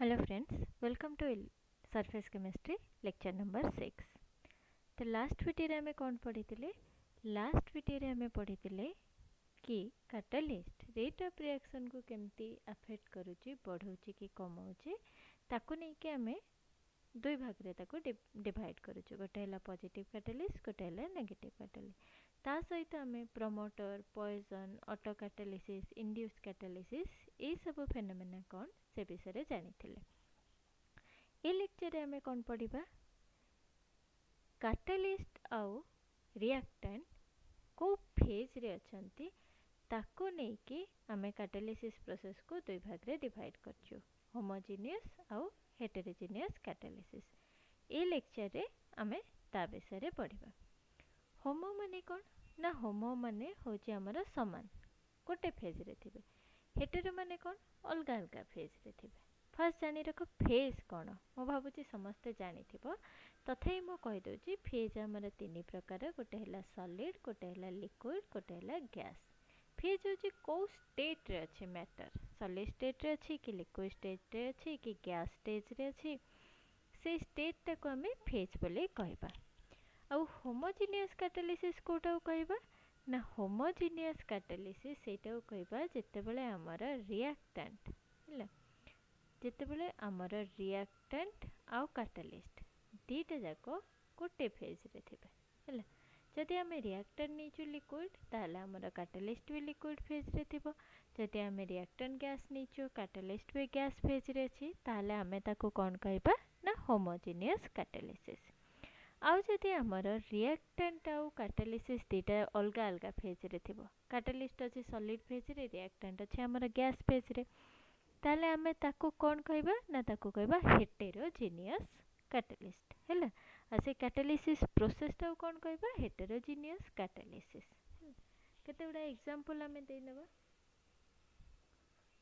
Hello friends, welcome to Surface Chemistry lecture number 6. तो last video आमे कौन पढ़ी थिले? लास्ट वीडियो आमे पढ़ी थिले कि कैटलिस्ट रेट ऑफ रिएक्शन को केमती अफेक्ट करूची, बढ़ाउची कि कमाउची, ताको नै कि आमे दुई भाग रे ताको डिवाइड करूछु। गोटे हला पॉजिटिव कैटलिस्ट, गोटे हला नेगेटिव कैटलिस्ट। ता सहित आमे promoter, poison, auto catalysis, induce catalysis ए सब फेनोमेना कौन से विषय रे जानि थिले। ए लेक्चर रे आमे कौन पढ़िबा? कैटालिस्ट आउ रिएक्टेंट को फेज रे अछंती ताको नै कि आमे कैटालिसिस प्रोसेस को दुई भाग रे डिवाइड करछु, होमोजेनियस आउ हेटेरोजेनियस कैटालिसिस। ए लेक्चर रे आमे ता विषय रे पढ़िबा। होमो माने कोन ना? होमो माने होची हमर समान गोटे फेज रे थिबे। हेटेरो माने कोन? अलगा अलगा फेज रे थिबे। फर्स्ट जानि रखो फेज कोन? मो भाबुची समस्त जानि थिबो, तथापि मो कहि दउची फेज हमर तीन प्रकार, गोटे हला सॉलिड, गोटे हला लिक्विड, गोटे हला गैस। फेज होची को स्टेट रे अछि मैटर, सॉलिड स्टेट रे अछि कि लिक्विड स्टेट रे अछि कि गैस स्टेज रे अछि, से स्टेट टाको हमें फेज बोली कहबा। आउ होमोजेनियस कैटालिसिस कोटा कहबा ना? होमोजेनियस कैटालिसिस सेटा कहबा जेतेबेले हमर रिएक्टेंट हला, जेतेबेले हमर रिएक्टेंट आउ कैटालिस्ट दीटा जाको गोटे फेज रे थिबे हला। जदि हमें रिएक्टेंट नीचु लिक्विड ताले हमर कैटालिस्ट भी लिक्विड फेज रे थिबो। जदि हमें रिएक्टेंट गैस नीचु, कैटालिस्ट भी गैस फेज रे अछि, ताले हमें ताको कोन कहबा ना? Homogeneous catalysis. आउ जदि हमर रिएक्टेंट आउ कैटालिसिस दीटा अलगा अलगा फेज रे थिबो, कैटालिस्ट अछि सॉलिड फेज रे, रिएक्टेंट अछि हमर गैस फेज रे, ताले हमें ताको कोन कहबा ना? ताको कहबा हेटेरोजेनियस कैटालिस्ट हला। आ से कैटालिसिस प्रोसेस टा कोन कहबा? Heterogeneous catalysis. केते उडा एग्जांपल हमें दे नेबा।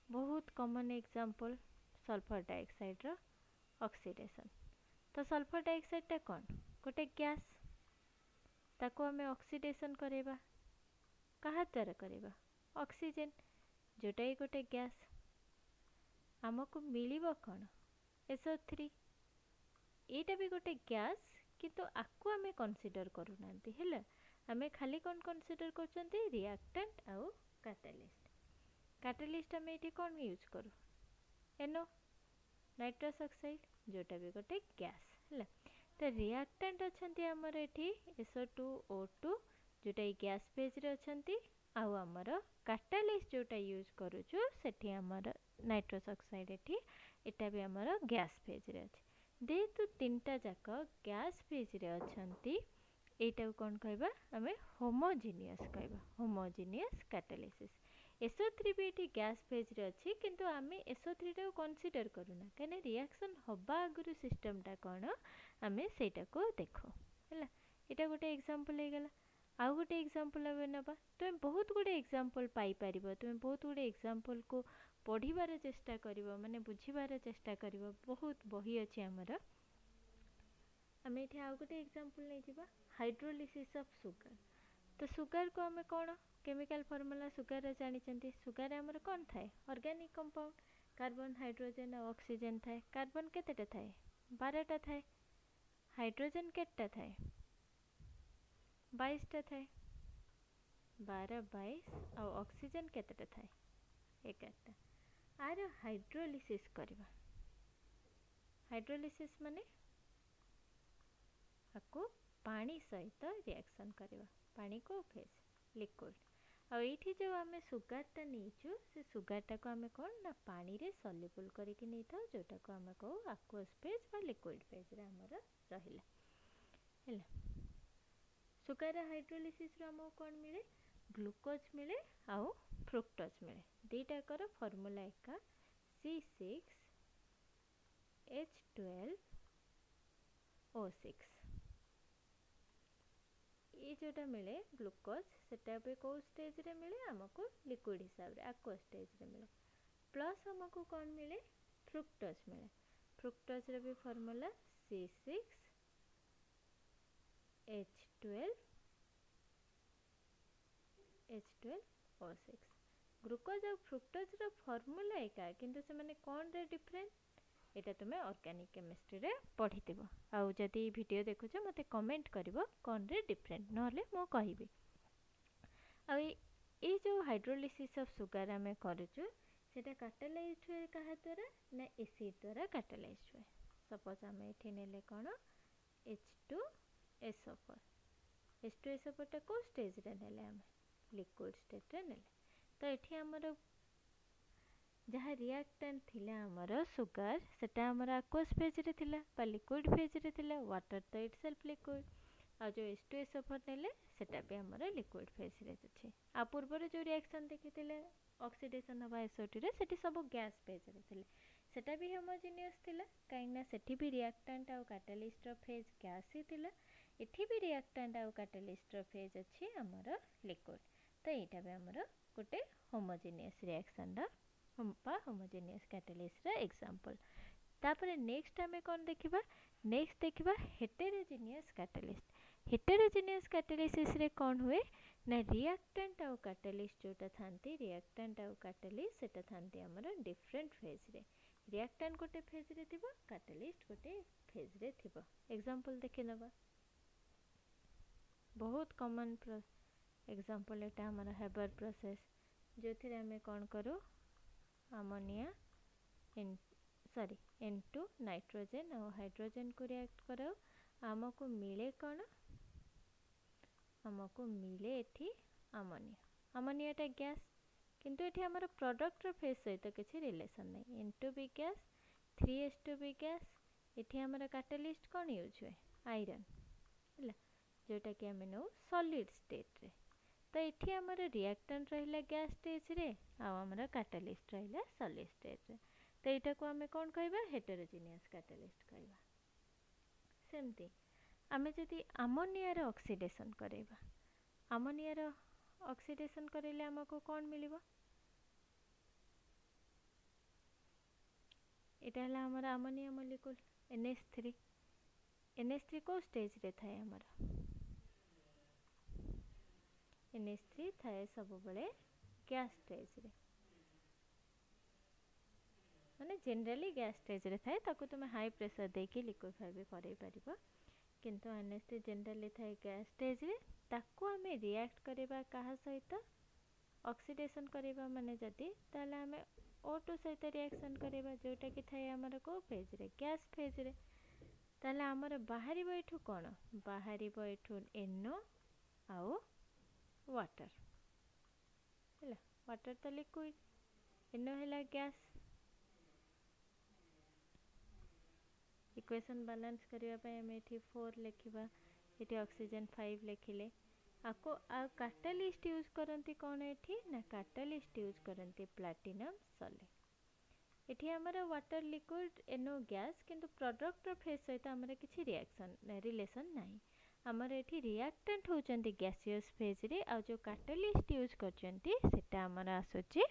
बहुत कॉमन एग्जांपल सल्फर डाइऑक्साइड रो ऑक्सीडेशन। तो सल्फर डाइऑक्साइड टा कोन? गोटे गैस, ताको हमें ऑक्सीडेशन करेबा कहा द्वारा करेबा? ऑक्सीजन, जोटा ही गोटे गैस। हमको मिलिबो कोन? SO3। एटा भी गोटे गैस, किंतु आकु हमें कंसीडर करू नांती हला। हमें खाली कोन कंसीडर करचंती? रिएक्टेंट आउ कैटालिस्ट। कैटालिस्ट हमें एटी कोन यूज करू? NO, नाइट्रस ऑक्साइड, जोटा भी गोटे गैस हला। तो रिएक्टेंट अछंती हमर एठी SO2O2, जोटा ही गैस फेज रे अछंती, आउ हमर कैटालिस्ट जोटा यूज करूछु सेठी हमर नाइट्रस ऑक्साइड एठी, एटा भी हमर गैस फेज रे अछि। जेहेतु तीनटा जाक गैस फेज रे अछंती, एटा कोन कहबा? हमें होमोजेनियस कहबा, होमोजेनियस कैटालिसिस। SO3 भी एठी गैस फेज रे अछि, किंतु हमें SO3 टा कंसीडर करूना, कने रिएक्शन हबा आगुरु सिस्टम टा कोन हमें सेटा को देखो हला। एटा गोटे एग्जांपल हे गेला। आउ गोटे एग्जांपल हबे नबा। तुम बहुत गुडे एग्जांपल पाई परिबो, तुम बहुत गुडे एग्जांपल को पढ़िबार चेष्टा करिवो, माने बुझिबार चेष्टा करिवो। बहुत बही अछि हमर। हमें एठी आउ गोटे एग्जांपल नै जिबा, हाइड्रोलिसिस ऑफ शुगर। तो शुगर को हमें कोन केमिकल फार्मूला शुगर रे जानि चंती? शुगर रे हमर कोन थाए? ऑर्गेनिक कंपाउंड, कार्बन, हाइड्रोजन और ऑक्सीजन थाए। कार्बन केतेटा थाए? 12 टा थाए। हाइड्रोजन केतेटा थाए? 22 टा थाए। 12 22 और ऑक्सीजन केतेटा थाए? 11 टा। आर हाइड्रोलिसिस करबा। हाइड्रोलिसिस माने आको पानी सहित रिएक्शन करबा, पानी को फेज लिक्विड। और एठी जो हमें शुगर ता नीचु, से शुगर टा को हमें कोन ना पानी रे सॉल्युबल करके नै था, जोटा को हमें को aqueous फेज बा लिक्विड फेज रे हमर रहिला हैला। शुगर हाइड्रोलिसिस रो हमको कोन मिले? ग्लूकोज मिले आउ फ्रुक्टोज मिले। दीटा कर फार्मूला एका, C6H12O6। ये जोटा मिले ग्लूकोज, सेटा भी को स्टेज रे मिले? हमको लिक्विड हिसाब रे aqueous स्टेज रे मिले। प्लस हमको कोन मिले? फ्रुक्टोज मिले। फ्रुक्टोज रे भी फार्मूला C6H12O6। ग्लूकोज और फ्रुक्टोज रो फार्मूला एका, किंतु से माने कोन रे डिफरेंट एटा तुम्हें ऑर्गेनिक केमिस्ट्री रे पढ़ी थिबो आउ जदी वीडियो देखुछ मते कमेंट करिवो कोन रे डिफरेंट नहले मो कहिबी आ ए जो हाइड्रोलिसिस ऑफ सुगर हमें करूछु सेटा कैटालाइज्ड हुए कहा द्वारा ना एसिड द्वारा कैटालाइज्ड हुए सपोज हमें एठी नेले कोन H2SO4 H2SO4 टा को स्टेज रे नेले हमें लिक्विड स्टेट रे नेले तो एठी हमर जहाँ रिएक्टेंट थिला हमर सुगर सेटा हमर एक्वस फेज रे थिला बा लिक्विड फेज रे थिला वाटर तो इटसेल्फ लिक्विड आ जो H2SO4 नेले सेटा भी हमर लिक्विड फेज रे अछि आ पूर्व जो रिएक्शन देखिथिले ऑक्सीडेशन ऑफ SO2 रे सेठी सब गैस फेज रे थिले सेटा भी होमोजेनियस थिला काइना सेठी भी रिएक्टेंट आ कैटालिस्ट फेज गैस ही थिला एठी भी रिएक्टेंट आ कैटालिस्ट फेज अछि हमर लिक्विड तो एटा भी हमर गोटे होमोजेनियस रिएक्शन रा होमोजेनियस कैटालिस्ट रा एग्जांपल तापर नेक्स्ट हमें कोन देखिबा नेक्स्ट देखिबा हेटेरोजेनियस कैटालिसिस रे कोन हुए ना रिएक्टेंट आ कैटालिस्ट जोटा थांती रिएक्टेंट आ कैटालिस्ट सेटा थांती हमर डिफरेंट फेज रे रिएक्टेंट गोटे फेज रे थिबो कैटालिस्ट गोटे फेज रे थिबो एग्जांपल देखि नबा बहुत कॉमन एग्जांपल एटा हमर हेबर प्रोसेस जोथि रे हमें कोन करू अमोनिया N2 नाइट्रोजन और हाइड्रोजन को रिएक्ट करो हमको मिले कोन हमको मिले एठी अमोनिया टा गैस किंतु एठी हमर प्रोडक्ट रो फेज सहित किछि रिलेशन नै N2 भी गैस 3H2 भी गैस एठी हमर कैटालिस्ट कोन यूज हुए आयरन हला जोटा कि हमें नो सॉलिड स्टेट रे तो एठी हमर रिएक्टेंट रहिला गैस स्टेज रे आ हमर कैटालिस्ट रहिला सॉलिड स्टेट रे तो एटा को हमें कोन कहबा हेटेरोजेनियस कैटालिस्ट कहबा सेमती हमें जदी अमोनिया रो ऑक्सीडेशन करेबा अमोनिया रो ऑक्सीडेशन करेले हमको कोन मिलिबो एटा हला हमर अमोनिया मॉलिक्यूल NH3 को स्टेज रे थाए हमर NH3 थाए सब बळे गैस स्टेज रे माने जनरली गैस स्टेज रे थाए ताको तुम हाई प्रेशर दे के लिक्विफाई भी करे परिबो किंतु NH3 जनरली थाए गैस स्टेज रे ताको हमें रिएक्ट करेबा कहा सहित ऑक्सीडेशन करेबा माने जदी ताले हमें O2 सहित रिएक्शन करेबा जोटा कि थाए हमर को फेज रे गैस फेज रे ताले हमर बाहरी बैठू कोन बाहरी बैठू NO आउ वाटर हला वाटर तो लिक्विड NO हला गैस इक्वेशन बैलेंस करिया पे हम एठी 4 लिखिबा एठी ऑक्सीजन 5 लिखिले आको आ कैटालिस्ट यूज करंती कोन एठी ना कैटालिस्ट यूज करंती प्लैटिनम सॉलिड एठी हमर वाटर लिक्विड NO गैस किंतु प्रोडक्ट रो फेज सहित हमर किछि रिएक्शन रिलेशन नाही हमर एठी रिएक्टेंट होचंती गैसियस फेज रे आ जो कैटालिस्ट यूज करचंती सेटा हमर आसुची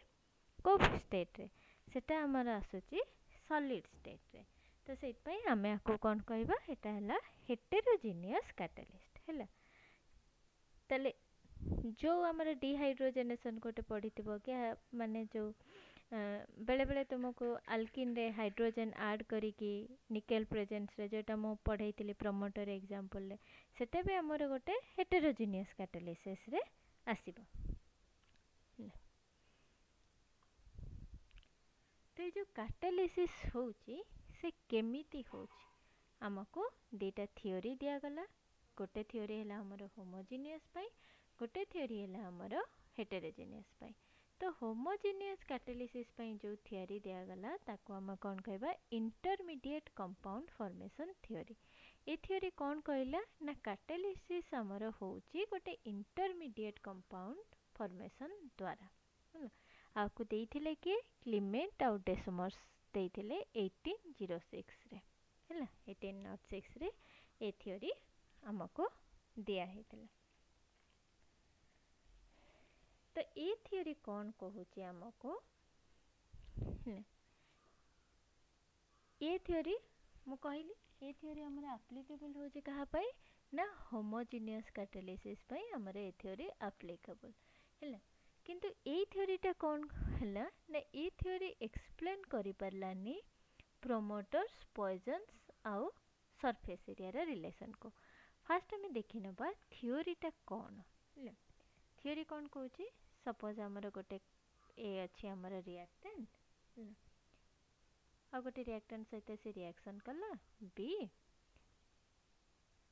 को स्टेट रे सेटा हमर आसुची सॉलिड स्टेट रे तो सेट पई हमें आको कोन कहबा एटा हला हेटेरोजेनियस कैटालिस्ट हला तले जो हमर डिहाइड्रोजनेशन कोटे पडितबो के माने जो बेले बेले तुमको अल्किन रे हाइड्रोजन ऐड करी की निकेल प्रेजेंस रे जेटा मो पढैतिली प्रमोटर एग्जांपल रे सेटा भी हमर गोटे हेटेरोजेनियस कैटालिसिस रे आसीबो तो जो कैटालिसिस होची से केमिति होची हमको डेटा थ्योरी दिया गला गोटे थ्योरी हला हमर होमोजेनियस पाई गोटे थ्योरी हला हमर हेटेरोजेनियस पाई तो होमोजेनियस कैटालिसिस पाई जो थ्योरी दिया गला ताको हम कोन कहबा इंटरमीडिएट कंपाउंड फॉर्मेशन थ्योरी ए थ्योरी कोन कहला ना कैटालिसिस हमर होची गोटे इंटरमीडिएट कंपाउंड फॉर्मेशन द्वारा आपको देइथिले कि क्लीमेंट और डेसमर्स देइथिले 1806 रे हैला 1806 रे ए थ्योरी हमको दिया हेतला तो ए थ्योरी कोन कहूची हमको ए थ्योरी मु कहली ए थ्योरी हमरा एप्लीकेबल होची कहा पई ना होमोजेनियस कैटालिसिस पई हमरा ए थ्योरी एप्लीकेबल हैला किंतु ए थ्योरी टा कोन हैला ना ए थ्योरी एक्सप्लेन करि परलानी प्रोमोटर्स पॉइजन्स आउ सरफेस एरिया रिलेशन को फास्ट आम देखी नवा थियोरीटा कौन थियोरी कौन कौच सपोज आमर गोटे ए अच्छी आमर रिएक्टेंट आ गोटे रिएक्टेंट सहित से रिएक्शन कला बी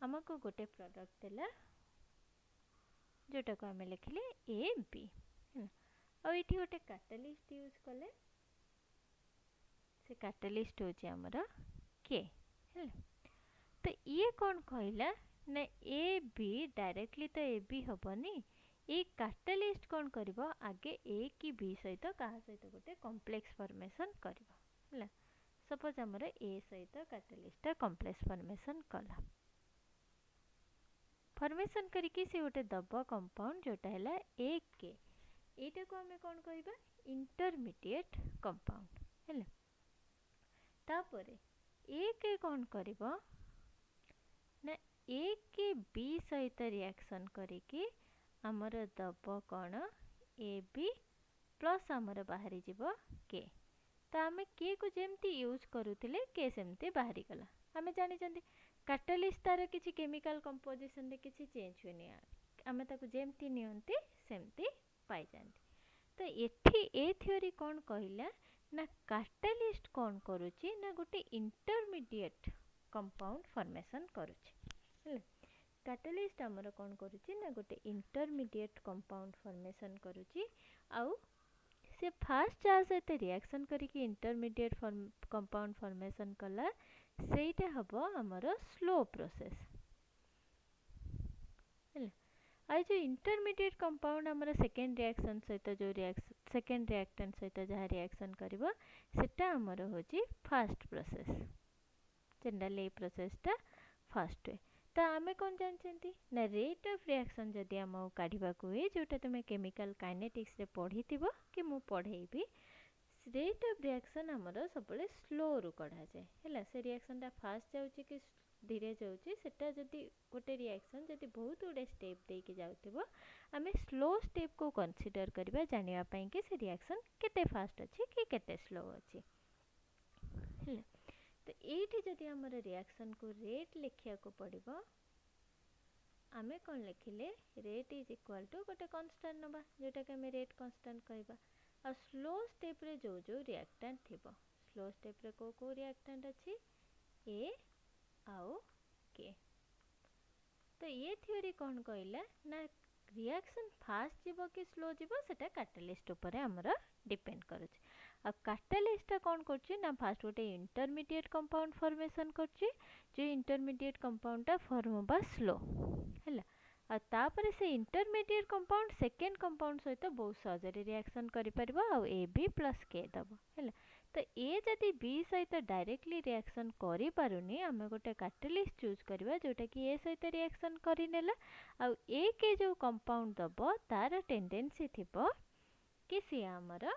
आमको गोटे प्रोडक्ट देला जोटा को आम लिखिले ए बी आठी गोटे कैटालिस्ट यूज कले से कैटालिस्ट होची आमर के तो ये कौन कहला ना ए बी डायरेक्टली तो ए बी हेनी ये कैटालिस्ट कौन करिवो आगे ए कि बी सहित कहा सहित गोटे कॉम्प्लेक्स फॉर्मेशन करिवो सपोज आमर ए सहित कैटालिस्ट कॉम्प्लेक्स फॉर्मेशन कला फॉर्मेशन करिकी से गोटे दब कंपाउंड जोटा है ए के एटा को आमे कौन कहबा इंटरमीडिएट कंपाउंड है तापरे ए के कौन करिवो ना ए के बी सहित रिएक्शन करिकी आमर दब कौन ए बी प्लस आमर बाहरी जीवो के तो आमे के को जेमती यूज करूथिले के सेमती बाहरी गला आमे जानि जंदी कैटालिस्ट तार किसी केमिकल कंपोजिशन रे किसी चेंज होनी आमे ताको जेमती नियंती सेमती पाई जांती तो एठी ए थ्योरी कौन कहला ना कैटालिस्ट कौन करूची ना गोटे इंटरमीडिएट कंपाउंड फॉर्मेशन करूची कैटालिस्ट हमर कौन करूची ना गोटे इंटरमीडिएट कंपाउंड फॉर्मेशन करूची आउ से फास्ट जा सहित रिएक्शन करिकी इंटरमीडिएट कंपाउंड फॉर्मेशन कला सेटा हबो हमर स्लो प्रोसेस आ जो इंटरमीडिएट कंपाउंड हमर सेकेंड रिएक्शन सहित जो रिएक्शन सेकेंड रिएक्टेंट सहित जहाँ रिएक्शन करिवो सेटा हमर होची फास्ट प्रोसेस जनरली प्रोसेसटा फास्ट हुए तो आमे कौन जानछंती ना रेट ऑफ रिएक्शन जदि हम काढिबा को हुए जोटा तुमे केमिकल काइनेटिक्स रे पढ़ीथिबो कि मु पढ़ेइबी रेट ऑफ रिएक्शन हमर सबले स्लो रु कढा जाए हैला से रिएक्शन ता फास्ट जाउची कि धीरे जाउची सेटा जदि गोटे रिएक्शन जदि बहुत गुडे स्टेप दे के जाउथिबो आमे स्लो स्टेप को कंसीडर करबा जानिया पई कि से रिएक्शन केते फास्ट अछि कि केते स्लो अछि हैला तो एठी जदि हमर रिएक्शन को रेट लिखिया को पड़िबो आमे कोन लिखिले रेट इज इक्वल टू गोटे कांस्टेंट नबा जेटा के हमें रेट कांस्टेंट कहबा आ स्लो स्टेप रे जो जो रिएक्टेंट थिबो स्लो स्टेप रे को रिएक्टेंट अछि ए आउ के तो ये थ्योरी कौन कहला ना रिएक्शन फास्ट जीवो कि स्लो जीवो सेटा कैटालिस्ट ऊपर हमर डिपेंड करूछ आ कैटालिस्ट कौन करछि ना फास्ट गोटे इंटरमीडिएट कंपाउंड फॉर्मेशन करछि जो इंटरमीडिएट कंपाउंड ता फॉर्म बा स्लो हैला आ तापर से इंटरमीडिएट कंपाउंड सेकेंड कंपाउंड सहित बहुत सहज रिएक्शन करि परबो आ ए बी प्लस के दबो हैला तो ए जदि बी सहित डायरेक्टली रिएक्शन करि पारुनी आमे गोटे कैटालिस्ट चूज करबा जोटा कि ए सहित रिएक्शन करि नेला आ ए के जो कंपाउंड दबो तार टेंडेंसी थिबो कि से हमर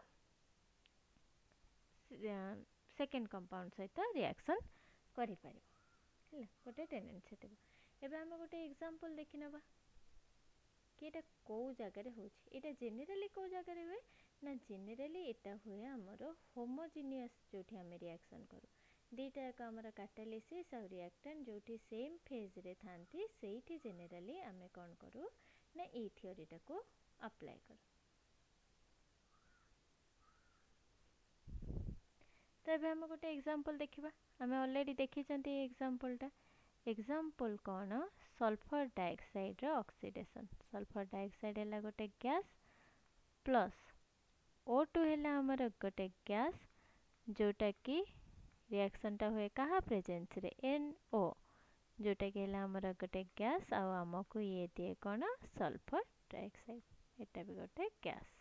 सेकेंड कंपाउंड सहित रिएक्शन करि पारिबो हैला गोटे टेंडेंसी थिबो एबे हम गोटे एग्जांपल देखि नबा कि एटा को जगह रे होछि एटा जनरली को जगह रे हुए ना जनरली एटा हुए हमर होमोजेनियस जोठी हम रिएक्शन करू दीटा का हमर कैटालिसिस और रिएक्टेंट जोठी सेम फेज रे थांती सेठी जनरली हमें कोन करू ना ए थ्योरीटा को अप्लाई करू तबे हम गोटे एग्जांपल देखिबा हमें ऑलरेडी देखि चंती एग्जांपलटा एग्जांपल कौन सल्फर डाइऑक्साइड रो ऑक्सीडेशन सल्फर डाइऑक्साइड है गोटे गैस प्लस O2 है हमर गोटे गैस जोटा कि रिएक्शन टा हुए कहा प्रेजेंस रे NO जोटा कि हमर गोटे गैस आ हमको ये दिए कौन सल्फर डाइऑक्साइड एटा भी गोटे गैस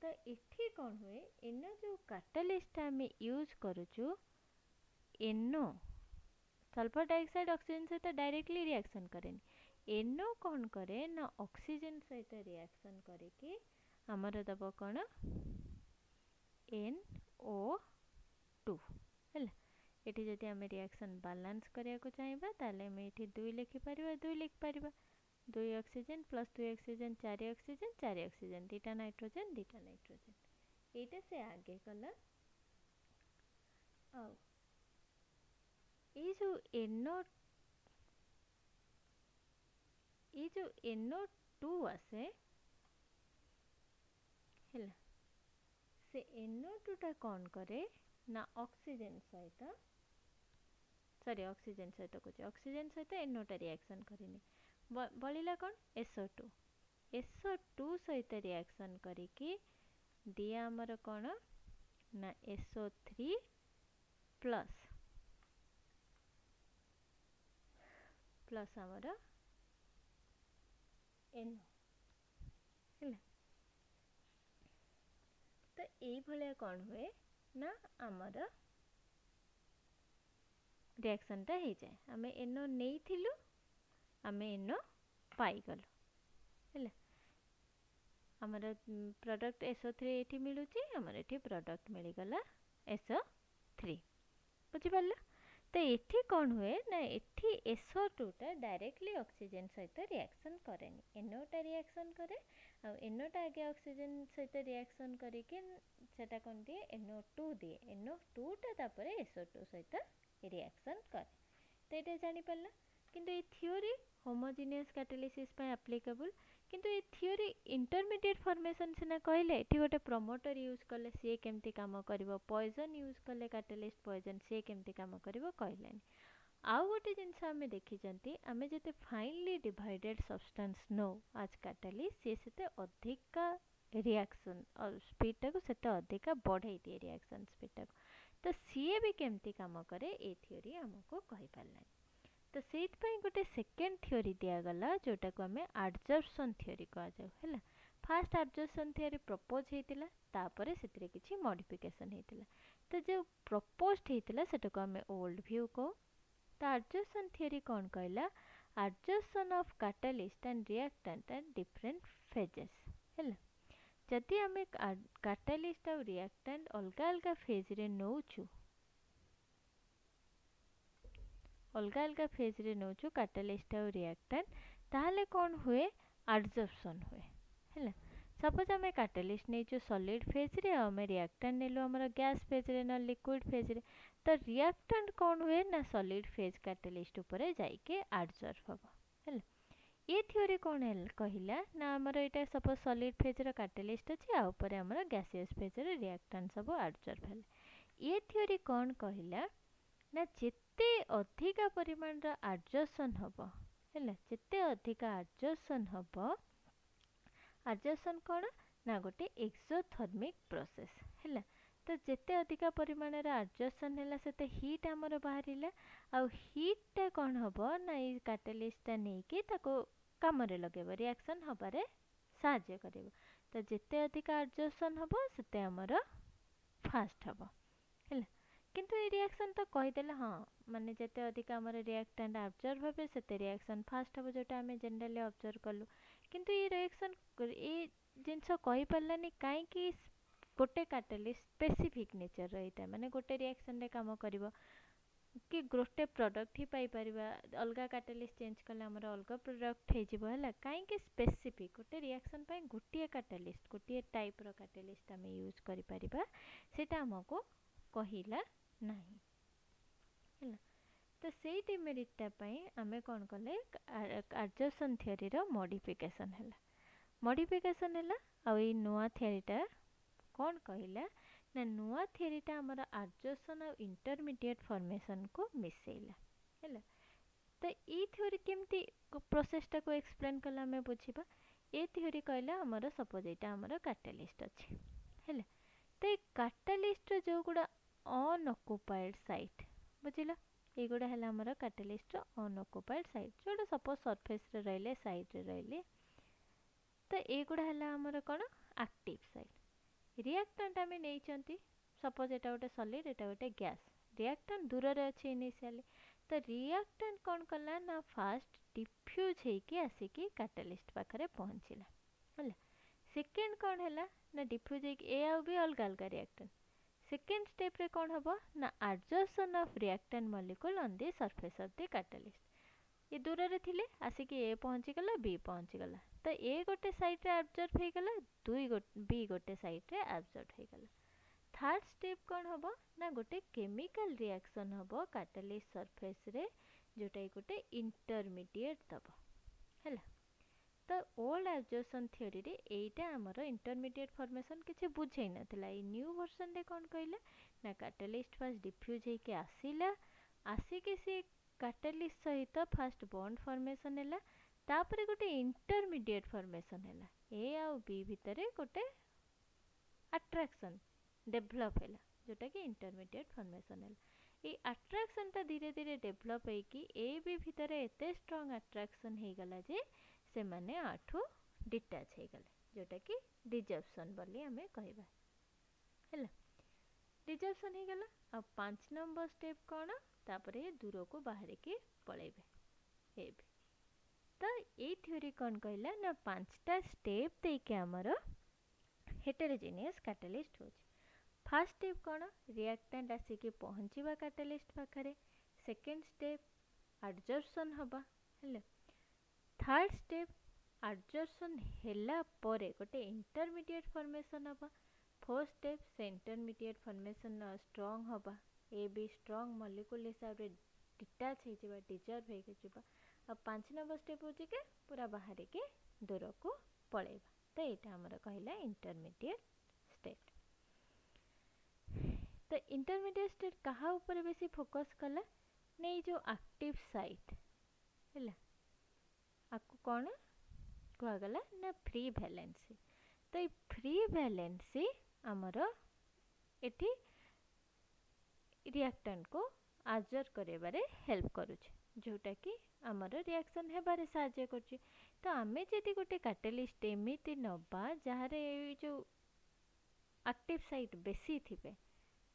तो इठी कौन हुए एनो जो कैटालिस्ट हम यूज करूछु NO सल्फर डाइऑक्साइड ऑक्सीजन सहित डायरेक्टली रिएक्शन करेनी NO कौन करे ना ऑक्सीजन सहित रिएक्शन करे कि हमर दबो कौन NO2 हैला एठी जदि हम रिएक्शन बैलेंस करिया को चाहिबा ताले हम एठी 2 लिखि परिबा 2 लिख परिबा 2 oxygen plus 2 oxygen 4 oxygen 4 oxygen दीटा नाइट्रोजन एटा से आगे कला ଆଉ ଏଇ ଯୋଉ NO2 ଆସେ ହେଲା, ସେ NO2 ଟା କ'ଣ କରେ ନା ଅକ୍ସିଜେନ୍ ସହିତ NO ଟା ରିଆକ୍ସନ୍ କରିନି, ବଳିଲା କ'ଣ SO2 ସହିତ ରିଆକ୍ସନ୍ କରିକି ଦିଏ ଆମର କ'ଣ ନା SO3 ପ୍ଲସ୍ ଆମର NO ହେଲା। ତ ଏଇଭଳିଆ କ'ଣ ହୁଏ ନା ଆମର ରିଆକ୍ସନ୍ଟା ହେଇଯାଏ। ଆମେ NO ନେଇଥିଲୁ, ଆମେ NO ପାଇଗଲୁ ହେଲା। ଆମର ପ୍ରଡ଼କ୍ଟ SO3 ଏଠି ମିଳୁଛି, ଆମର ଏଠି ପ୍ରଡ଼କ୍ଟ ମିଳିଗଲା SO3, ବୁଝିପାରିଲ। ତ ଏଠି କ'ଣ ହୁଏ ନା ଏଠି SO2 ଟା ଡାଇରେକ୍ଟଲି ଅକ୍ସିଜେନ୍ ସହିତ ରିଆକ୍ସନ୍ କରେନି, NO ଟା ରିଆକ୍ସନ୍ କରେ। ଆଉ NO ଟା ଆଗେ ଅକ୍ସିଜେନ୍ ସହିତ ରିଆକ୍ସନ୍ କରିକି ସେଟା କ'ଣ ଦିଏ NO2 ଦିଏ, NO2 ଟା ତାପରେ SO2 ସହିତ ରିଆକ୍ସନ୍ କରେ। ତ ଏଇଟା ଜାଣିପାରିଲା। କିନ୍ତୁ ଏଇ ଥିଓରି ହୋମୋଜିନିୟସ୍ କାଟାଲିସିସ୍ ପାଇଁ ଆପ୍ଲିକେବୁଲ୍। କିନ୍ତୁ ଏ ଥିଓରି ଇଣ୍ଟରମିଡ଼ିଏଟ୍ ଫର୍ମେସନ୍ ସିନା କହିଲେ, ଏଠି ଗୋଟେ ପ୍ରମୋଟର ୟୁଜ୍ କଲେ ସିଏ କେମିତି କାମ କରିବ, ପଏଜନ୍ ୟୁଜ୍ କଲେ କାଟାଲିଷ୍ଟ ପଏଜନ୍ ସିଏ କେମିତି କାମ କରିବ କହିଲେନି। ଆଉ ଗୋଟେ ଜିନିଷ ଆମେ ଦେଖିଛନ୍ତି, ଆମେ ଯେତେ ଫାଇନଲି ଡିଭାଇଡେଡ୍ ସବଷ୍ଟାନ୍ସ ନଉ ଆଜ୍ କାଟାଲିଷ୍ଟ, ସିଏ ସେତେ ଅଧିକା ରିଆକ୍ସନ୍ ସ୍ପିଡ଼ଟାକୁ ସେତେ ଅଧିକା ବଢ଼େଇ ଦିଏ ରିଆକ୍ସନ୍ ସ୍ପିଡ଼ଟାକୁ। ତ ସିଏ ବି କେମିତି କାମ କରେ ଏ ଥିଓରି ଆମକୁ କହିପାରିଲାନି। ତ ସେଇଥିପାଇଁ ଗୋଟେ ସେକେଣ୍ଡ ଥିଓରି ଦିଆଗଲା, ଯୋଉଟାକୁ ଆମେ ଆଡ଼ଜର୍ପସନ୍ ଥିଓରି କୁହାଯାଉ ହେଲା। ଫାଷ୍ଟ ଆଡ଼ଜର୍ପସନ୍ ଥିଓରି ପ୍ରପୋଜ୍ ହେଇଥିଲା, ତାପରେ ସେଥିରେ କିଛି ମଡ଼ିଫିକେସନ୍ ହେଇଥିଲା। ତ ଯେଉଁ ପ୍ରପୋଜ୍ଡ ହେଇଥିଲା ସେଟାକୁ ଆମେ ଓଲ୍ଡ ଭ୍ୟୁ କହୁ। ତ ଆଡ଼ଜର୍ପସନ୍ ଥିଓରି କ'ଣ କହିଲା, adsorption of catalyst and reactant at different phases ହେଲା। ଯଦି ଆମେ କାଟାଲିଷ୍ଟ ଆଉ ରିଆକ୍ଟାଣ୍ଟ ଅଲଗା ଅଲଗା ଫେଜ୍ରେ ନେଉଛୁ, କାଟାଲିଷ୍ଟ ଆଉ ରିଆକ୍ଟାଣ୍ଟ, ତାହେଲେ କ'ଣ ହୁଏ ଆଡ଼ଜର୍ପସନ୍ ହୁଏ ହେଲା। ସପୋଜ ଆମେ କାଟାଲିଷ୍ଟ ନେଇଛୁ ସଲିଡ୍ ଫେଜ୍ରେ, ଆଉ ଆମେ ରିଆକ୍ଟାଣ୍ଟ ନେଲୁ ଆମର ଗ୍ୟାସ୍ ଫେଜ୍ରେ ନା ଲିକ୍ୱିଡ୍ ଫେଜ୍ରେ, ତ ରିଆକ୍ଟାଣ୍ଟ କ'ଣ ହୁଏ ନା ସଲିଡ୍ ଫେଜ୍ କାଟାଲିଷ୍ଟ ଉପରେ ଯାଇକି ଆଡ଼ଜର୍ପ ହେବ ହେଲା। ଏ ଥିଓରି କ'ଣ କହିଲା ନା ଆମର ଏଇଟା ସପୋଜ ସଲିଡ୍ ଫେଜ୍ର କାଟାଲିଷ୍ଟ ଅଛି, ଆଉ ଉପରେ ଆମର ଗ୍ୟାସିୟସ୍ ଫେଜ୍ର ରିଆକ୍ଟାଣ୍ଟ ସବୁ ଆଡ଼ଜର୍ପ ହେଲା। ଏ ଥିଓରି କ'ଣ କହିଲା ନା ଯେତେ ଅଧିକା ପରିମାଣର ଆଡ଼ଜର୍ପସନ୍ ହେବ ହେଲା, ଯେତେ ଅଧିକା ଆଡ଼ଜର୍ପସନ୍ ହେବ, ଆଡ଼ଜର୍ପସନ୍ କ'ଣ ନା ଗୋଟେ ଏକ୍ସୋଥର୍ମିକ୍ ପ୍ରୋସେସ୍ ହେଲା। ତ ଯେତେ ଅଧିକା ପରିମାଣର ଆଡ଼ଜର୍ପସନ୍ ହେଲା ସେତେ ହିଟ୍ ଆମର ବାହାରିଲା, ଆଉ ହିଟ୍ଟା କ'ଣ ହେବ ନା ଏଇ କାଟାଲିଷ୍ଟଟା ନେଇକି ତାକୁ କାମରେ ଲଗେଇବ, ରିଆକ୍ସନ୍ ହେବାରେ ସାହାଯ୍ୟ କରିବ। ତ ଯେତେ ଅଧିକା ଆଡ଼ଜର୍ପସନ୍ ହେବ ସେତେ ଆମର ଫାଷ୍ଟ ହେବ ହେଲା। କିନ୍ତୁ ଏ ରିଆକ୍ସନ୍ ତ କହିଦେଲେ ହଁ, ମାନେ ଯେତେ ଅଧିକା ଆମର ରିଆକ୍ଟାଣ୍ଟ ଆବଜର୍ଭ ହେବେ ସେତେ ରିଆକ୍ସନ୍ ଫାଷ୍ଟ ହେବ, ଯେଉଁଟା ଆମେ ଜେନେରାଲି ଅବଜର୍ଭ କଲୁ। କିନ୍ତୁ ଏ ରିଆକ୍ସନ୍ ଏ ଜିନିଷ କହିପାରିଲାନି କାହିଁକି ଗୋଟେ କାଟାଲିଷ୍ଟ ସ୍ପେସିଫିକ୍ ନେଚର ରହିଥାଏ, ମାନେ ଗୋଟେ ରିଆକ୍ସନ୍ରେ କାମ କରିବ କି ଗୋଟେ ପ୍ରଡ଼କ୍ଟ ହିଁ ପାଇପାରିବା, ଅଲଗା କାଟାଲିଷ୍ଟ ଚେଞ୍ଜ କଲେ ଆମର ଅଲଗା ପ୍ରଡ଼କ୍ଟ ହେଇଯିବ ହେଲା। କାହିଁକି ସ୍ପେସିଫିକ୍ ଗୋଟେ ରିଆକ୍ସନ୍ ପାଇଁ ଗୋଟିଏ କାଟାଲିଷ୍ଟ, ଗୋଟିଏ ଟାଇପ୍ର କାଟାଲିଷ୍ଟ ଆମେ ୟୁଜ୍ କରିପାରିବା, ସେଇଟା ଆମକୁ କହିଲା ନାହିଁ ହେଲା। ତ ସେଇ ଡିମେରିଟଟା ପାଇଁ ଆମେ କ'ଣ କଲେ, ଆଡ଼ଜର୍ପସନ୍ ଥିଓରିର ମଡ଼ିଫିକେସନ୍ ହେଲା। ଆଉ ଏଇ ନୂଆ ଥିଓରିଟା କ'ଣ କହିଲା ନା ନୂଆ ଥିଓରିଟା ଆମର ଆଡ଼ଜର୍ପସନ୍ ଆଉ ଇଣ୍ଟରମିଡ଼ିଏଟ୍ ଫର୍ମେସନ୍କୁ ମିଶେଇଲା ହେଲା। ତ ଏଇ ଥିଓରି କେମିତି ପ୍ରୋସେସଟାକୁ ଏକ୍ସପ୍ଲେନ୍ କଲା ଆମେ ବୁଝିବା। ଏ ଥିଓରି କହିଲା ଆମର ସପୋଜ ଏଇଟା ଆମର କାଟାଲିଷ୍ଟ ଅଛି ହେଲା। ତ ଏଇ କାଟାଲିଷ୍ଟର ଯେଉଁଗୁଡ଼ା ଅନଅକୁପାଏଡ୍ ସାଇଟ୍, ବୁଝିଲ, ଏଇଗୁଡ଼ା ହେଲା ଆମର କାଟାଲିଷ୍ଟର ଅନଅକୁପାଏଡ୍ ସାଇଟ୍, ଯେଉଁଟା ସପୋଜ ସର୍ଫେସ୍ରେ ରହିଲେ, ସାଇଡ଼୍ରେ ରହିଲେ। ତ ଏଇଗୁଡ଼ା ହେଲା ଆମର କ'ଣ ଆକ୍ଟିଭ୍ ସାଇଟ୍। ରିଆକ୍ଟାଣ୍ଟ ଆମେ ନେଇଛନ୍ତି, ସପୋଜ ଏଇଟା ଗୋଟେ ସଲିଡ୍, ଏଇଟା ଗୋଟେ ଗ୍ୟାସ୍, ରିଆକ୍ଟାଣ୍ଟ ଦୂରରେ ଅଛି ଇନିସିଆଲି। ତ ରିଆକ୍ଟାଣ୍ଟ କ'ଣ କଲା ନା ଫାଷ୍ଟ ଡିଫ୍ୟୁଜ୍ ହେଇକି ଆସିକି କାଟାଲିଷ୍ଟ ପାଖରେ ପହଞ୍ଚିଲା ହେଲା। ସେକେଣ୍ଡ କ'ଣ ହେଲା ନା ଡିଫ୍ୟୁଜ୍ ହେଇକି ଏ ଆଉ ବି ଅଲଗା ଅଲଗା ରିଆକ୍ଟାଣ୍ଟ। ସେକେଣ୍ଡ ଷ୍ଟେପ୍ରେ କ'ଣ ହେବ ନା adsorption of reactant molecule on the surface of the catalyst. ଏ ଦୂରରେ ଥିଲେ ଆସିକି ଏ ପହଞ୍ଚିଗଲା, ବି ପହଞ୍ଚିଗଲା। ତ ଏ ଗୋଟେ ସାଇଟ୍ରେ ଆବଜର୍ଭ ହେଇଗଲା, ବି ଗୋଟେ ସାଇଟ୍ରେ ଆବଜର୍ଭ ହେଇଗଲା। ତ थर्ड स्टेप कौन हम ना गोटे केमिकल रिएक्शन हम कैटालिस्ट सरफेस रे जोटा गोटे इंटरमीडिएट दब है। तो ओल्ड एब्जॉर्प्शन थ्योरी रे एटा हमर इंटरमीडिएट फॉर्मेशन किसी बुझे नथिला। ए न्यू वर्जन रे कौन कहले ना कैटालिस्ट फास्ट डिफ्यूज होके आसीला, आसिके से कैटालिस्ट सहित फास्ट बॉन्ड फॉर्मेशन हैला, तापर गोटे इंटरमीडिएट फॉर्मेशन हैला। ए आ बी भितर गोटे अट्रैक्शन डेवलप हैला जोटा कि इंटरमीडिएट फॉर्मेशन हैला। ये अट्रैक्शन टा धीरे धीरे डेवलप होइकी ए बी भितर एते स्ट्रांग अट्रैक्शन हे गला जे से माने आठु डिटैच हे गले जोटा कि डिजर्प्शन बोली हमें कहबा हैला। डिजर्प्शन हे गला। अब 5 नंबर स्टेप कोन तापरे दूर को बाहर के पळेबे हे भी। तो ए थ्योरी कोन कहला ना 5टा स्टेप दे के हमर हेटेरोजेनियस कैटालिस्ट हो। फर्स्ट स्टेप कौन रिएक्टेंट आसिक पहुँचवा कैटालिस्ट पाखे। सेकेंड स्टेप एडजॉर्प्शन हवा है। थर्ड स्टेप एडजॉर्प्शन हैला परे गोटे इंटरमीडिएट फॉर्मेशन हवा। फोर्थ स्टेप से इंटरमीडिएट फॉर्मेशन स्ट्रांग हवा। ए बी स्ट्रांग मॉलिक्यूल हिसाब रे डिटैच हो डिजर्व हो जावा। अब 5 नंबर स्टेप हो के पूरा बाहर के दूर को पळेबा। तो यहाँ हमर कहला इंटरमीडिएट स्टेट। तो इंटरमीडिएट स्टेट कहा ऊपर बेसी फोकस कला नहीं जो एक्टिव साइट है आपको कौन कहगला ना फ्री वैलेंसी। तो ये फ्री वैलेंसी आमर एठी रिएक्टेंट को आजर करेबारे हेल्प करुचे जोटा कि आमर रिएक्शन हेबारे साहाय्य करछि। तो आमे जदि गोटे कैटालिस्ट एमिति नबा जहारे जो एक्टिव साइट बेसी थिबे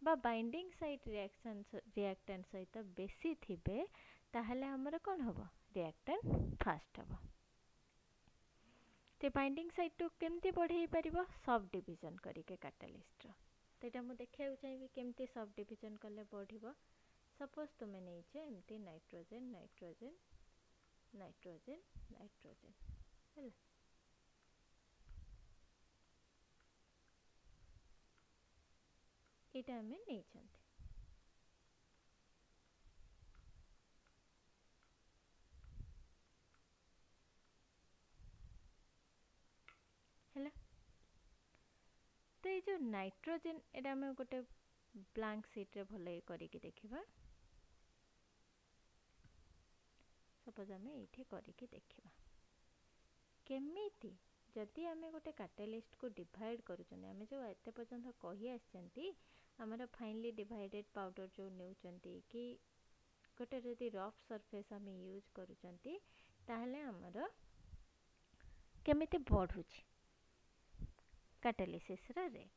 बा बाइंडिंग साइट रिएक्शन रिएक्टेंट सहित बेसी थिबे ताहले हमर कोन हबो रिएक्टेंट फास्ट हबो। ते बाइंडिंग साइट तो केमती बढ़ाई परिबो सब डिवीजन करिके कैटालिस्ट रो। तो एटा मु देखिया चाहिबी केमती सब डिवीजन कले बढ़िबो। सपोज तुमे नै जे एमती नाइट्रोजन नाइट्रोजन नाइट्रोजन नाइट्रोजन हैला। एटा हमें नहीं चाहते हैला। तो ये जो नाइट्रोजन एटा हमें गोटे ब्लैंक शीट रे भले करिके देखिबा। सपोज हमें एठी करिके देखिबा केमिति जदि आमे गोटे कैटालिस्ट को डिवाइड करूछन आमे जो एते पर्यंत कहि आछंती हमर फाइनली डिवाइडेड पाउडर जो नेउचंती कि गोटे जदि रफ सरफेस आमे यूज करूछंती ताहले हमर केमिति बढ़ुछि कैटालिसिस रे रेट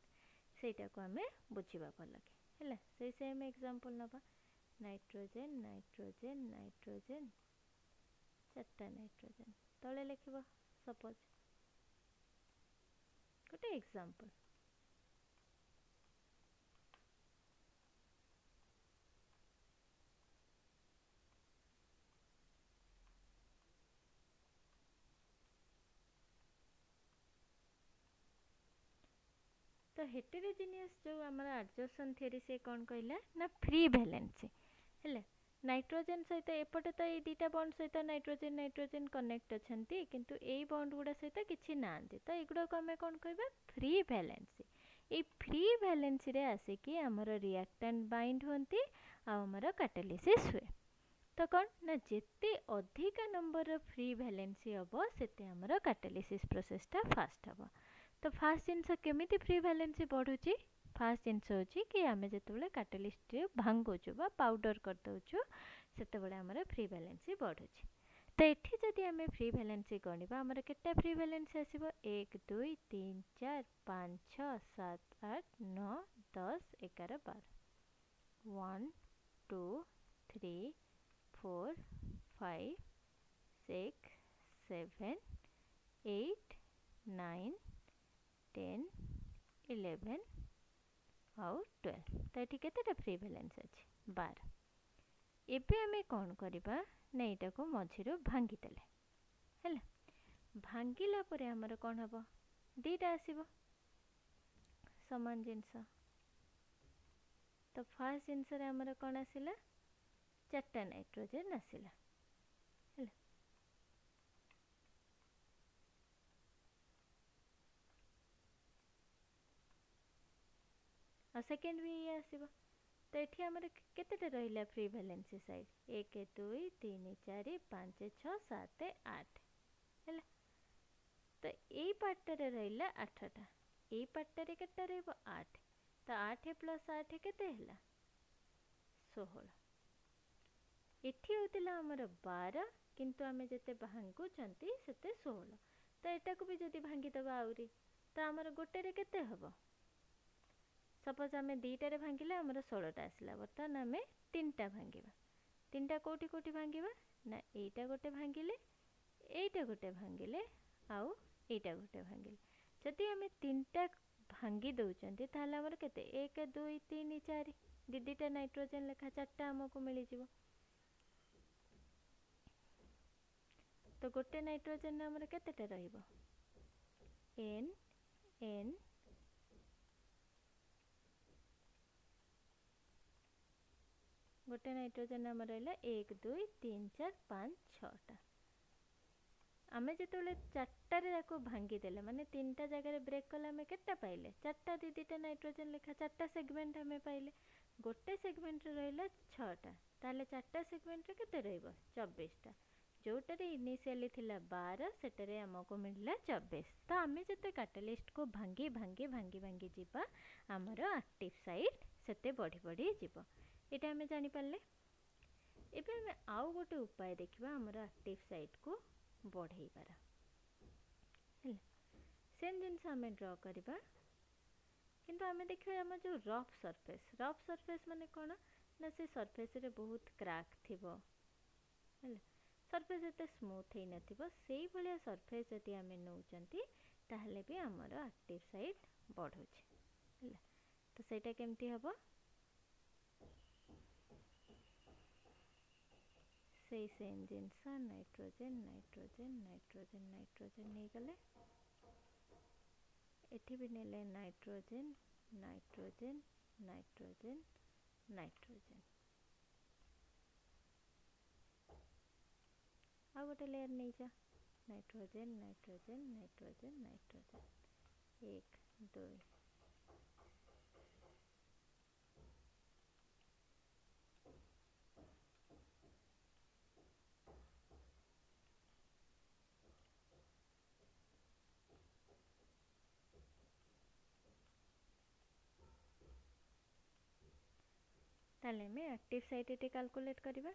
सेटा को हमें बुझिबा भल के हैला। से सेम एग्जांपल नबा नाइट्रोजन नाइट्रोजन नाइट्रोजन चारटा नाइट्रोजन तले लिखिबा। सपोज गोटे एग्जांपल तो हेटेरोजेनियस जो हमारा एडजॉर्प्शन थ्योरी से कौन कहला ना फ्री वैलेंसी है। नाइट्रोजन सहित एपटे तो ये दुटा बॉन्ड सहित नाइट्रोजन नाइट्रोजन कनेक्ट अछंती किंतु ए बॉन्ड गुडा सहित किछि नांती तो एगुडा को हमें कौन कहबा फ्री वैलेंसी। ए फ्री वैलेंसी रे आसे कि हमर रिएक्टेंट बाइंड होंती आ हमर कैटालिसिस हुए। तो कौन ना जेते अधिक नंबर फ्री वैलेंसी हबो सेते हमर कैटालिसिस प्रोसेस टा फास्ट हबो। तो फास्ट जिनस केमिति फ्री वैलेंसी बढ़ुची फास्ट जिनस होची कि आमे जेतेबेले कैटालिस्ट रे भांगुछु बा पाउडर कर दउछु सेतेबेले हमर फ्री वैलेंसी बढ़ुची। तो एठी जदि आमे फ्री वैलेंसी गणिबा हमर केटा फ्री वैलेंसी आसीबो 1 2 3 4 5 6 7 8 9 10 11 12 1 2 3 4 5 6 7 8 9 10 11 और 12 तो ये केतेटा फ्री वैलेंस अच्छे 12। एबे हमें कौन करिबा ना एटा को मझिरो भांगी देले हैला। भांगिला परे हमर कौन हबो दीटा आसीबो समान जिंस तो फर्स्ट जिनस आमर कौन आसला 4टा नाइट्रोजेन आसला और सेकेंड भी ये आसब तो ये आमर केतेटा रहिला फ्री वैलेंसी साइड 1 2 3 4 5 6 7 8 है तो यही पार्टरे रहिला 8टा यही पार्टरे केटा रहिबो 8 तो 8 प्लस 8 केते हैला 16 एठी होतिला हमर 12 किंतु आमे जते भांगुचंती सेते 16 तो एटा को भी जदी भांगी दबा आउरी तो हमर गोटे रे केते हबो सपोज आमे दीटा रे भांगिले हमर 16टा आसला बर्तमान आमे तीनटा भांगिबा तीनटा कोठी कोठी भांगिबा ना एटा गोटे भांगिले एटा गोटे भांगिले आउ एटा गोटे भांगिले जदी आमे तीनटा भांगी दउचंती ताहले हमर केते 1 2 3 4 दीटा नाइट्रोजन लेखा 4टा हमको मिली जिवो तो गोटे नाइट्रोजन हमर केतेटा रहिबो n n गोटे नाइट्रोजन हमर रहला 1 2 3 4 5 6टा आमे जेतोले 4टा रे जाको भांगी देले माने तीनटा जगह रे ब्रेक कला में केटा पाइले 4टा दीटा नाइट्रोजन लेखा 4टा सेगमेंट हमें पाइले गोटे सेगमेंट रे रहला 6टा ताले 4टा सेगमेंट रे केते रहइबो 24टा जोटारे इनिशियली थिला 12 सेटारे हमको मिलला 24 तो आमे जते कैटलिस्ट को भांगी भांगी भांगी भांगी जीवा हमरो एक्टिव साइट सेते बढ़ी बढ़ी जीवो एटा हमें जानि पाले एबे हमें आउ गोटे उपाय देखिबा हमरो एक्टिव साइट को बढ़ाई पारा सेम जिनस हमें ड्रॉ करिबा किंतु हमें देखिबा हम जो रफ सरफेस माने कोन ना से सरफेस रे बहुत क्रैक थिबो सरफेस एते स्मूथ ही नथिबो सेही भलिया सरफेस जति हमें नउचंती ताहले भी हमरो एक्टिव साइट बढ़ुछि तो सेटा केमती हबो सेही सेम जिनस नाइट्रोजन नाइट्रोजन नाइट्रोजन नाइट्रोजन नहीं गले एठी भी नेले नाइट्रोजन नाइट्रोजन नाइट्रोजन नाइट्रोजन आ गोटे लेयर नहीं जा नाइट्रोजन नाइट्रोजन नाइट्रोजन नाइट्रोजन 1 2 ताले में एक्टिव साइट एटी कैलकुलेट करिबा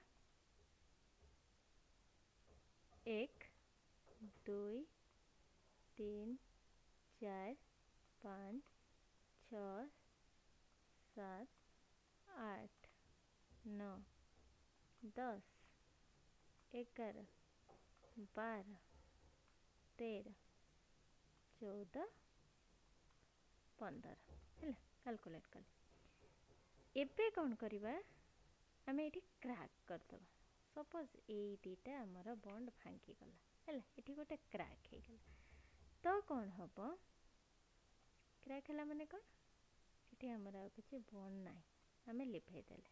1 2 3 4 5 6 7 8 9 10 11 12 13 14 15 है कैलकुलेट कर एबे कौन करिबा हमें एठी क्रैक कर दबा सपोज ए दीटा हमर बॉन्ड भांगी गला हैला एठी गोटे क्रैक हे गला तो कौन हबो क्रैक हला माने कोन एठी हमरा किछि बॉन्ड नाही हमें लिभे देले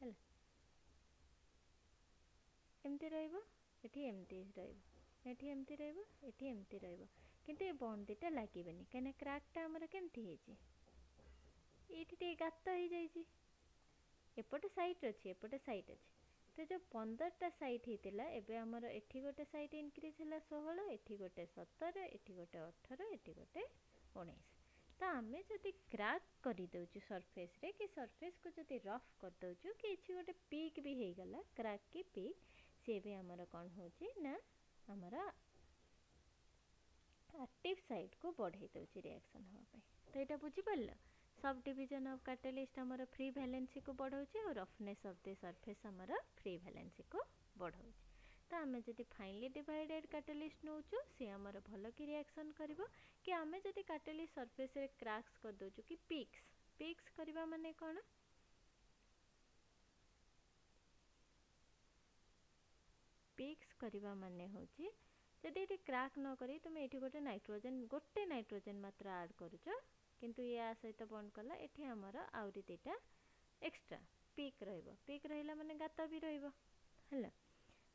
हैला एमती रहइबो एठी एमती रहइबो एठी एमती रहइबो एठी एमती रहइबो किंतु ए बॉन्ड दीटा लागिबेनी कने क्रैकटा हमरा केमती हेछि एठी टे गात हो जाइछि एपटे साइट अछि तो जो 15टा साइट हेतिला एबे हमर एठी गोटे साइट इंक्रीज हला 16 एठी गोटे 17 एठी गोटे 18 एठी गोटे 19 तो आमे जदि क्रैक करि दउछु सरफेस रे कि सरफेस को जदि रफ कर दउछु कि एठी गोटे पीक भी हे गला क्रैक की पीक से भी हमर कोन होछि ना हमर एक्टिव साइट को बढ़ाई दउछि रिएक्शन होबा पे तो एटा बुझि पल्ला सब डिवीजन ऑफ कैटलिस्ट हमारा फ्री वैलेंसी को बढ़ाउछि और रफनेस ऑफ द सरफेस हमारा फ्री वैलेंसी को बढ़ाउछि तो आमे जदि फाइनली डिवाइडेड कैटलिस्ट नउछु से हमारा भलो की रिएक्शन करबो कि आमे जदि कैटलिस्ट सरफेस रे क्रैक्स कर दोछु कि पीक्स करबा माने कोन पीक्स करबा माने होछि जदि एटी क्रैक न करी तुमे एटी गोटे नाइट्रोजन मात्र ऐड करूछ किंतु या सहित बॉन्ड कला एठी हमर आउरी देटा एक्स्ट्रा पिक रहिला माने गात भी रहिबो हैला।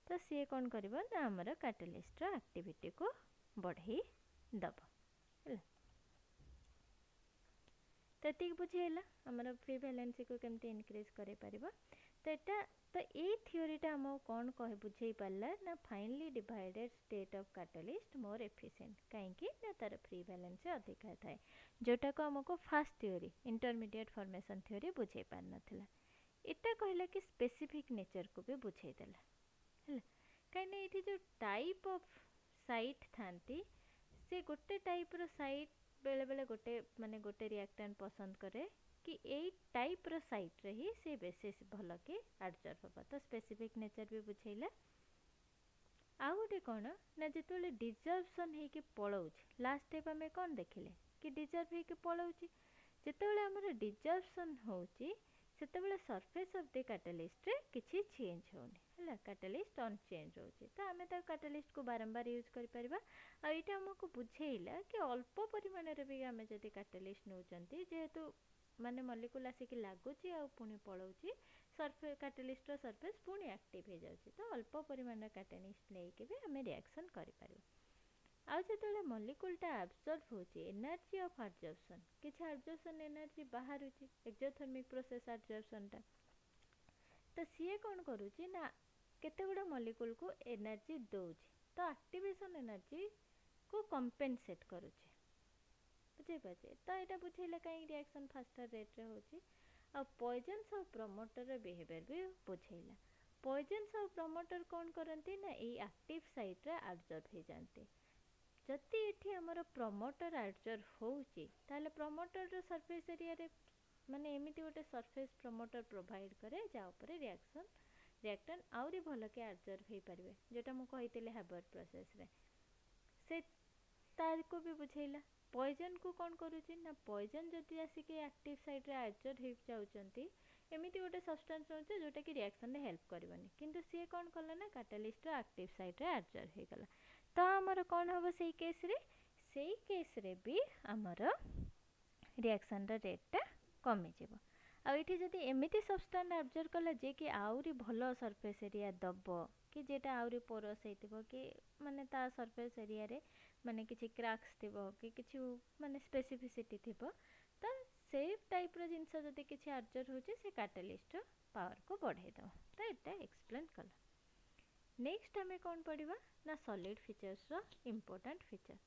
तो सी कौन करिबो ना हमर कैटलिस्ट रो एक्टिविटी को बढ़ाई दबो हैला। तो एतिक बुझेला हमर फ्री वैलेंसी को केमती इंक्रीज करे परिबो। तो एटा तो ए थ्योरीटा हम कौन कहे बुझे पाला ना finally divided state of catalyst more efficient काहे कि ना तार फ्री वैलेंसी अधिक थाए जोटा को हमको fast theory intermediate formation theory बुझे पार नथिला। एटा कहला कि स्पेसिफिक नेचर को भी बुझे देला हैला। काहे ना एठी जो टाइप ऑफ साइट थांती से गोटे टाइप रो साइट बेले बेले गोटे माने गोटे रिएक्टेंट पसंद करे कि एई टाइप रो साइट रे ही से बेसिस भलो के एडजर्व होबा। तो स्पेसिफिक नेचर भी बुझेइला। आ गोटे कोन ना जेतोले डिजर्प्शन हे के पळौछ लास्ट स्टेप हमें कोन देखिले कि डिजर्व हे के पळौछ जेतोले हमर डिजर्प्शन होउची सेतेबेले सरफेस ऑफ द कैटलिस्ट रे किछि चेंज होनी हैला। कैटलिस्ट अनचेंज होउची तो हमें ता कैटलिस्ट को बारंबार यूज करि परिबा। आ एटा हमको बुझेइला कि अल्प परिमाण रे भी हमें जदी कैटलिस्ट नउचंती जेहेतु माने मॉलिक्यूल आसी कि लागुची आ पुनी पळौची सरफेस कैटलिस्ट रो सरफेस पुनी एक्टिव हे जाउची तो अल्प परिमाण रे कैटलिस्ट नै के भी हमें रिएक्शन करि परिबा। आ जेतले मॉलिक्यूलटा एब्जॉर्ब होची एनर्जी ऑफ एब्जॉर्प्शन किछ एब्जॉर्प्शन एनर्जी बाहरुची एक्सोथर्मिक प्रोसेस एब्जॉर्प्शनटा। तो सी कोन करूची ना केते गुडा मॉलिक्यूल को एनर्जी दोची तो एक्टिवेशन एनर्जी को कंपेंसेट करूची बुझे पाछे। तो एटा बुझेला काई रिएक्शन फास्टर रेट रे होची। आ पॉइजन्स ऑफ प्रमोटर रे बिहेवियर भी बुझेला। पॉइजन्स ऑफ प्रमोटर कोन करंती ना ए एक्टिव साइट रे एब्जॉर्ब हे जानते जति एठी हमर प्रमोटर एब्जॉर्ब होउची ताले प्रमोटर रो सरफेस एरिया रे माने एमिति गोटे सरफेस प्रमोटर प्रोवाइड करे जा ऊपर रिएक्टेंट आउरी भलो के एब्जॉर्ब हे परिबे जेटा मु कहितले हैबर प्रोसेस रे से तार को भी बुझेला। पॉइजन को कोन करूची ना पॉइजन जति आसी के एक्टिव साइट रे एब्जॉर्ब हे जाउचंती एमिति गोटे सब्सटेंस होचे जोटा कि रिएक्शन रे हेल्प करबनी किंतु से कोन करला ना कैटलिस्ट रो एक्टिव साइट रे एब्जॉर्ब हे गला। तो हमर कोन हबो सेही केस रे भी हमर रिएक्शन रे रेट कमी जेबो। आ एठी जदी एमिति सब्सटेंस एब्जॉर्ब कला जे कि आउरी भलो सरफेस एरिया दबो कि जेटा आउरी पोरस हेतिबो कि माने ता सरफेस एरिया रे माने किछि क्रैक्स थिबो कि किछि माने स्पेसिफिसिटी थिबो तो सेफ टाइप रो जिंस जदी किछि एब्जॉर्ब होचे से कैटलिस्ट पावर को बढ़ाई दो। तो एटा एक्सप्लेन कला। नेक्स्ट हमें कौन पढ़िबा ना सॉलिड फीचर्स रो इंपोर्टेंट फीचर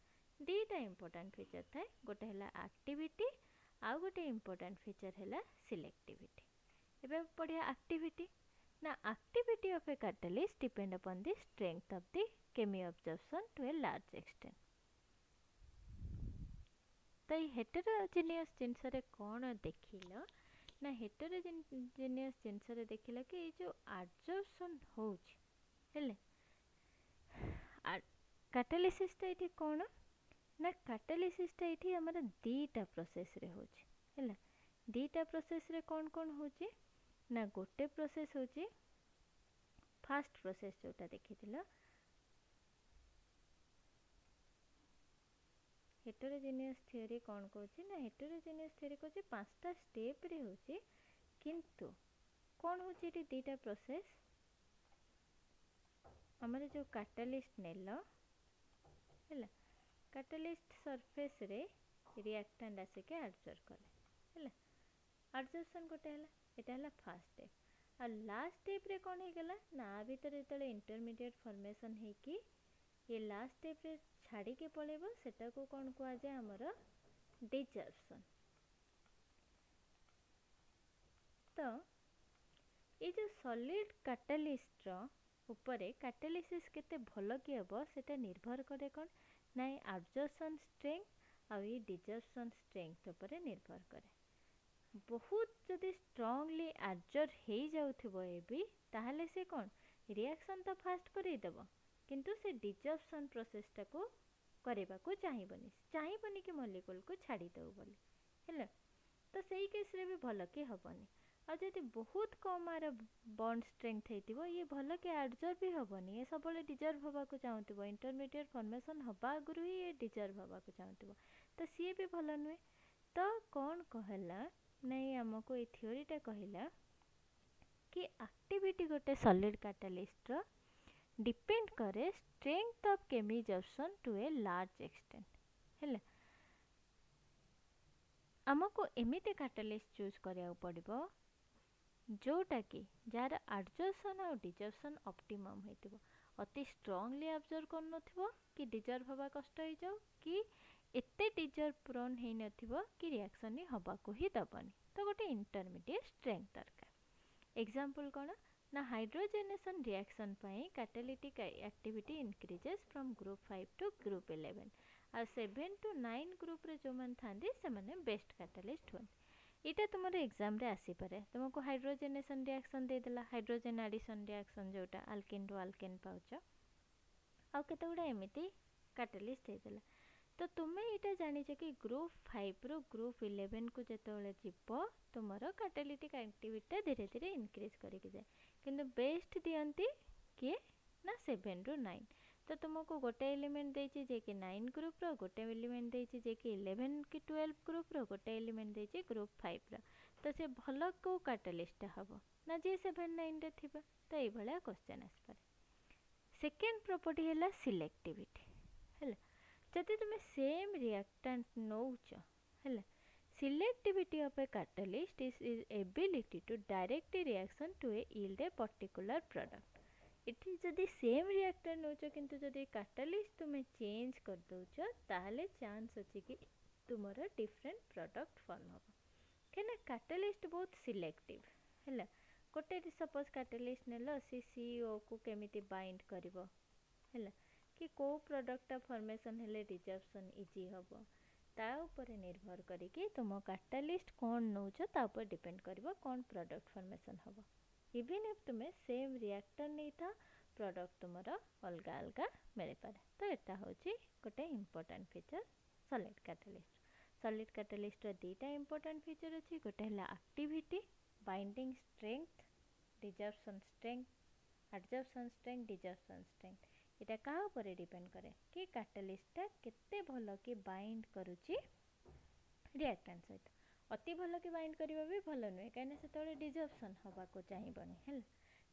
दीटा इंपोर्टेंट फीचर थाए गोटे हला एक्टिविटी आ गोटे इंपोर्टेंट फीचर हला सिलेक्टिविटी। एबे पढ़िया एक्टिविटी ना activity of a catalyst depend upon the strength of the chemisorption to a large extent. तो ये हेटेरोजेनियस जिनस रे कोन देखिलो ना हेटेरोजेनियस जिनस रे देखिलो कि ये जो एब्जॉर्प्शन होउछ हेले कैटालिसिस टा एठी कोन ना कैटालिसिस टा एठी हमरा दीटा प्रोसेस रे होची हैला। दीटा प्रोसेस रे कोन कोन होची ना गोटे प्रोसेस होची फास्ट प्रोसेस जोटा देखिथिलो हेटेरोजेनियस थ्योरी कोन कहूची ना हेटेरोजेनियस थ्योरी कहूची पांचटा स्टेप रे होची किंतु कोन होची एठी दीटा प्रोसेस हमरे जो कैटलिस्ट नेलो हैला कैटलिस्ट सरफेस रे रिएक्टेंट आसे के एब्जॉर्ब करे हैला। एब्जॉर्प्शन गोटे हैला एटा हैला फर्स्ट स्टेप। आ लास्ट स्टेप रे कोन हे गेला ना भीतर जेतले इंटरमीडिएट फॉर्मेशन हे कि ये लास्ट स्टेप रे छाड़ी के पळेबो सेटा को कोन कुआ जाय हमर डिजर्प्शन। तो ये जो सॉलिड कैटलिस्ट रो ऊपरे कैटालिसिस केते भलो कि हबो सेटा निर्भर करे कोन ना एब्जॉर्प्शन स्ट्रेंथ आ ये डिजर्प्शन स्ट्रेंथ ऊपरे निर्भर करे। बहुत जदी स्ट्रांगली एब्जॉर्ब हे जाउथिबो एबी ताहले से कोन रिएक्शन तो फास्ट करि देबो किंतु से डिजर्प्शन प्रोसेस टा को करेबा को चाहिबनी कि मॉलिक्यूल को छाड़ी दउ बोली हैला। तो सेही केस रे भी भलो कि हबनी। आ जदी बहुत कम आर बॉन्ड स्ट्रेंथ हेतिबो ये भलो के एब्जॉर्ब भी हबनी ये सबले डिजर्व होबा को चाहतिबो इंटरमीडिएट फॉर्मेशन होबा गुरु ही ये डिजर्व होबा को चाहतिबो तो सी भी भलो नुए। तो कोन कहला नहीं आमको ये थ्योरीटा कहला कि एक्टिविटी गोटे सॉलिड कैटालिस्ट रो डिपेंड करे strength of chemisorption to a large extent है। आमको एमिते कैटालिस्ट चूज करिया पड़िबो जोटा कि जार एडजर्सन और डिजर्सन ऑप्टिमम हेतिबो, अति स्ट्रांगली ऑब्जर्व कर नथिबो कि डिजर्व हवा कष्ट हो जाओ कि एते डिजर्व प्रोन हे नथिबो कि रिएक्शन ही हवा को ही दबनी। तो गोटे इंटरमीडिएट स्ट्रेंथ दरकार। एग्जांपल कोन ना हाइड्रोजनेशन रिएक्शन पई catalytic activity increases from group 5 to group 11 और 7 टू 9 ग्रुप रे जो मन थांदी से माने बेस्ट कैटालिस्ट हुन। इटा तुमर एग्जाम रे आसी पारे, तुमको हाइड्रोजनेशन रिएक्शन दे देला, हाइड्रोजन एडिशन रिएक्शन जोटा अल्केन टू अल्केन पाउच आ केते गुडा एमिति कैटालिस्ट दे देला। तो तुमे इटा जानि छ कि ग्रुप 5 रो ग्रुप 11 को जेतोले जिवो तुमरो कैटालिटिक एक्टिविटी धीरे धीरे इंक्रीज करिक जाय, किंतु बेस्ट दियंती के ना 7 रो 9। तो तुमको गोटे एलिमेंट देछि जे कि 9 ग्रुप रो, गोटे एलिमेंट देछि जे कि 11 कि 12 ग्रुप रो, गोटे एलिमेंट देछि ग्रुप 5 रो। तो से भलो को कैटालिस्ट हबो ना जे 7 9 रे थिबा। तो ए भलिया क्वेश्चन आस पारे। सेकेंड प्रॉपर्टी हैला सिलेक्टिविटी हैला। जदि तुम सेम रिएक्टेंट नौच हैला, selectivity of a catalyst is ability to direct reaction to a yield a particular product. इठी जदि सेम रिएक्टेंट नौच किंतु जदि कैटालिस्ट तुम चेंज कर दउछ ताहले चांस अछि कि तुमरो डिफरेंट प्रोडक्ट फॉर्म हो। केना कैटालिस्ट बहुत सिलेक्टिव हैला। गोटे सपोज कैटालिस्ट नेलो सी सीओ को केमिति बाइंड करिवो हैला कि को प्रोडक्ट फॉर्मेशन हेले रिजर्प्शन इजी हबो ता ऊपर निर्भर करिकि तुम कैटालिस्ट कोन नौछ ता ऊपर डिपेंड करिवो कोन प्रोडक्ट फॉर्मेशन हबो। इवन इफ तुमे सेम रिएक्टर नहीं था प्रोडक्ट तुमरो अलगा अलगा मिल पारे। तो एटा होची गोटे important feature solid catalyst. Solid catalyst रो दीटा इंपोर्टेंट फीचर अछि, गोटे हला activity, binding strength, desorption strength, adsorption strength, desorption strength. इटा का ऊपर डिपेंड करे कि कैटालिस्टटा केते भलो कि बाइंड करूची रिएक्टेंट सहित। अति भलो कि बाइंड करिबा भी भलो नुहे काहे से तळे डिजर्प्शन हवा को चाहिबनी हेल।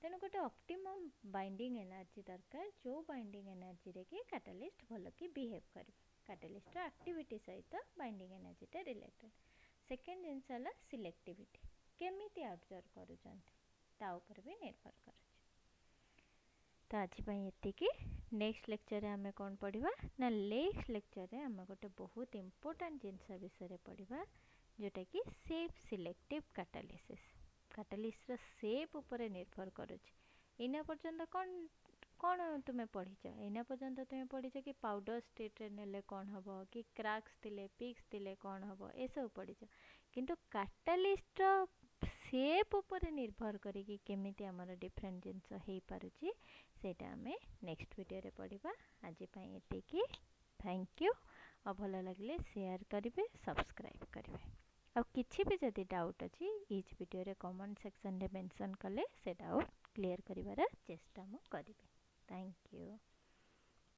तेनु गोटे ऑप्टिमम बाइंडिंग एनर्जी दरकार जो बाइंडिंग एनर्जी रे कि कैटालिस्ट भलो कि बिहेव करिबो। कैटालिस्ट एक्टिविटी सहित बाइंडिंग एनर्जी टे रिलेटेड। सेकेंड जिंस हला सिलेक्टिविटी, केमिति ऑब्जर्व करूचंती ता ऊपर भी निर्भर करे। तो आज ये नेक्स्ट लेक्चर रे आमे कौन पढ़िबा ना नेक्स्ट लेक्चर रे आमे गोटे बहुत इंपोर्टेंट जिनस विषय पढ़िबा जोटा कि सेफ सिलेक्टिव कैटालिसिस। कैटालिस्ट रो सेप ऊपर निर्भर करूछ। इना पर्यंत कौन कौन तुमे पढ़िछ? इना पर्यंत तुमे पढ़िछ कि पाउडर स्टेट रे नेले कौन हबो कि क्रैक्स दिले पिक्स दिले कौन हबो ए सब पढ़िछ। किंतु कैटालिस्ट रो सेप ऊपर निर्भर करिकि केमिति हमर डिफरेंट जिनस हेई पारुची सेटा हमें नेक्स्ट वीडियो रे पढ़िबा। आज पई एतिकी। Thank you. और भलो लागले शेयर करिवे, सब्सक्राइब करिवे। और किछि भी जदि डाउट अछि इच वीडियो रे कमेंट सेक्शन रे मेंशन कले से डाउट क्लियर करिवार चेष्टा मु करिवे। Thank you.